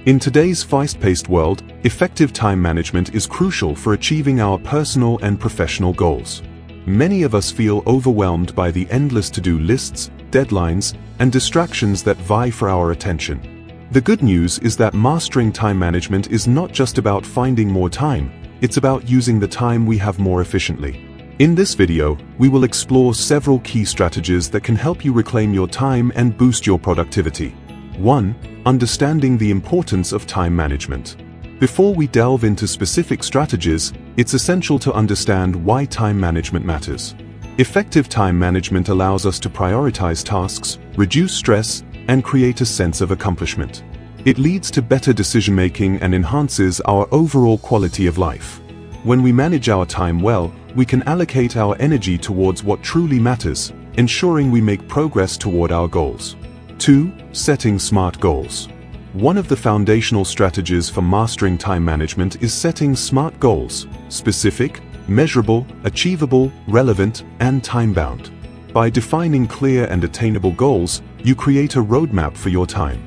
In today's fast-paced world, effective time management is crucial for achieving our personal and professional goals. Many of us feel overwhelmed by the endless to-do lists, deadlines, and distractions that vie for our attention. The good news is that mastering time management is not just about finding more time, it's about using the time we have more efficiently. In this video, we will explore several key strategies that can help you reclaim your time and boost your productivity. 1. Understanding the importance of time management. Before we delve into specific strategies, it's essential to understand why time management matters. Effective time management allows us to prioritize tasks, reduce stress, and create a sense of accomplishment. It leads to better decision-making and enhances our overall quality of life. When we manage our time well, we can allocate our energy towards what truly matters, ensuring we make progress toward our goals. 2. Setting smart goals. One of the foundational strategies for mastering time management is setting smart goals: specific, measurable, achievable, relevant, and time-bound. By defining clear and attainable goals, you create a roadmap for your time.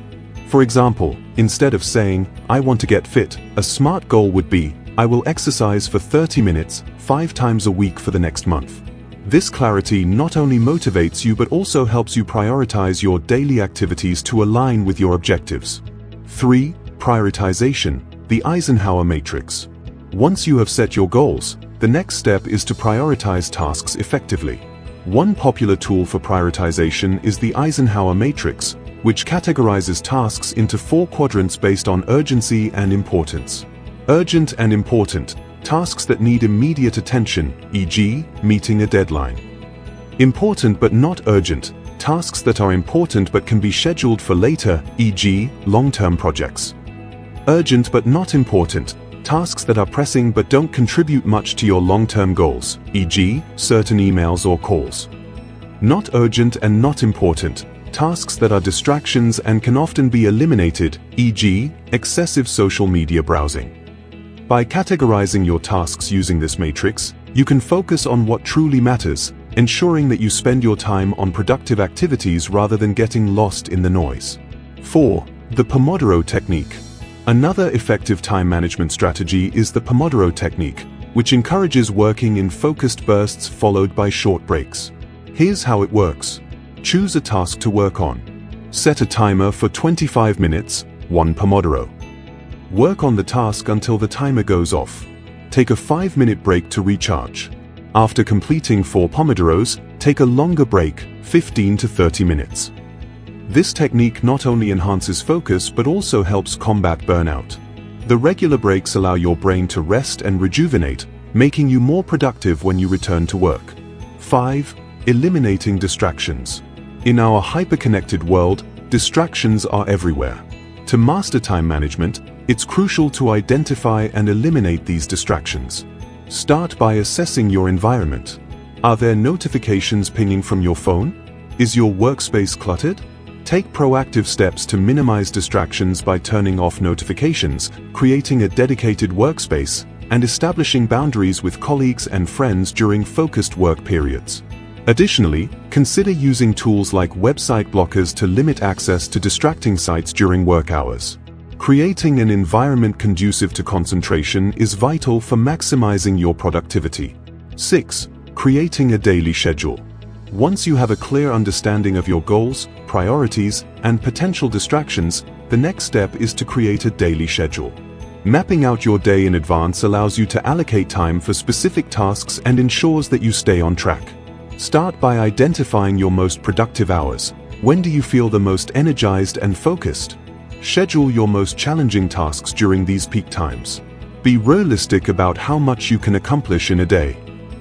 For example, instead of saying, "I want to get fit," a smart goal would be, "I will exercise for 30 minutes, 5 times a week for the next month." This clarity not only motivates you but also helps you prioritize your daily activities to align with your objectives. 3. Prioritization, the Eisenhower matrix. Once you have set your goals, the next step is to prioritize tasks effectively. One popular tool for prioritization is the Eisenhower matrix, which categorizes tasks into 4 quadrants based on urgency and importance. Urgent and important, tasks that need immediate attention, e.g., meeting a deadline. Important but not urgent, tasks that are important but can be scheduled for later, e.g., long-term projects. Urgent but not important, tasks that are pressing but don't contribute much to your long-term goals, e.g., certain emails or calls. Not urgent and not important, tasks that are distractions and can often be eliminated, e.g., excessive social media browsing. By categorizing your tasks using this matrix, you can focus on what truly matters, ensuring that you spend your time on productive activities rather than getting lost in the noise. 4. The Pomodoro technique. Another effective time management strategy is the Pomodoro technique, which encourages working in focused bursts followed by short breaks. Here's how it works. Choose a task to work on. Set a timer for 25 minutes, 1 Pomodoro. Work on the task until the timer goes off. Take a 5-minute break to recharge. After completing 4 Pomodoros, take a longer break, 15 to 30 minutes. This technique not only enhances focus but also helps combat burnout. The regular breaks allow your brain to rest and rejuvenate, making you more productive when you return to work. 5. Eliminating distractions. In our hyper-connected world, distractions are everywhere. To master time management, it's crucial to identify and eliminate these distractions. Start by assessing your environment. Are there notifications pinging from your phone? Is your workspace cluttered? Take proactive steps to minimize distractions by turning off notifications, creating a dedicated workspace, and establishing boundaries with colleagues and friends during focused work periods. Additionally, consider using tools like website blockers to limit access to distracting sites during work hours. Creating an environment conducive to concentration is vital for maximizing your productivity. 6. Creating a daily schedule. Once you have a clear understanding of your goals, priorities, and potential distractions, the next step is to create a daily schedule. Mapping out your day in advance allows you to allocate time for specific tasks and ensures that you stay on track. Start by identifying your most productive hours. When do you feel the most energized and focused? Schedule your most challenging tasks during these peak times. Be realistic about how much you can accomplish in a day.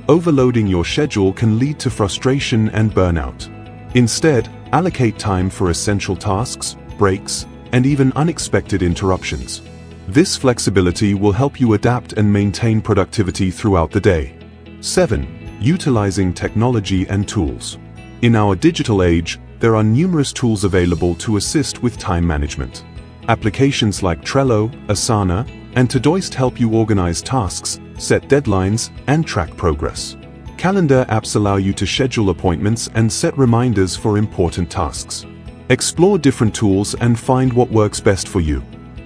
Overloading your schedule can lead to frustration and burnout. Instead, allocate time for essential tasks, breaks, and even unexpected interruptions. This flexibility will help you adapt and maintain productivity throughout the day. 7. Utilizing technology and tools. In our digital age, there are numerous tools available to assist with time management. Applications like Trello, Asana, and Todoist help you organize tasks, set deadlines, and track progress. Calendar apps allow you to schedule appointments and set reminders for important tasks. Explore different tools and find what works best for you.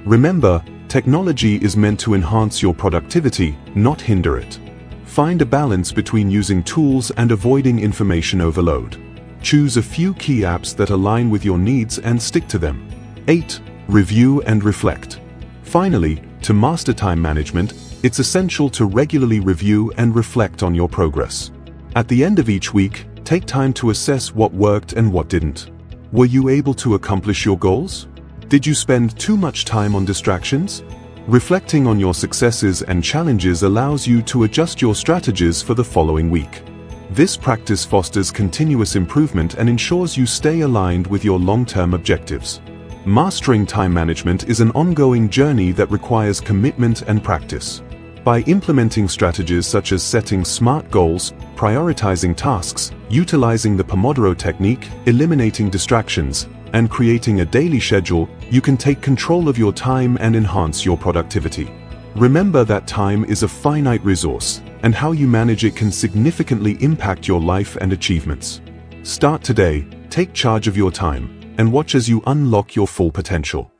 Remember, technology is meant to enhance your productivity, not hinder it. Find a balance between using tools and avoiding information overload. Choose a few key apps that align with your needs and stick to them. 8. Review and reflect. Finally, to master time management, it's essential to regularly review and reflect on your progress. At the end of each week, take time to assess what worked and what didn't. Were you able to accomplish your goals? Did you spend too much time on distractions? Reflecting on your successes and challenges allows you to adjust your strategies for the following week. This practice fosters continuous improvement and ensures you stay aligned with your long-term objectives. Mastering time management is an ongoing journey that requires commitment and practice. By implementing strategies such as setting SMART goals, prioritizing tasks, utilizing the Pomodoro technique, eliminating distractions, and creating a daily schedule, you can take control of your time and enhance your productivity. Remember that time is a finite resource, and how you manage it can significantly impact your life and achievements. Start today, take charge of your time, and watch as you unlock your full potential.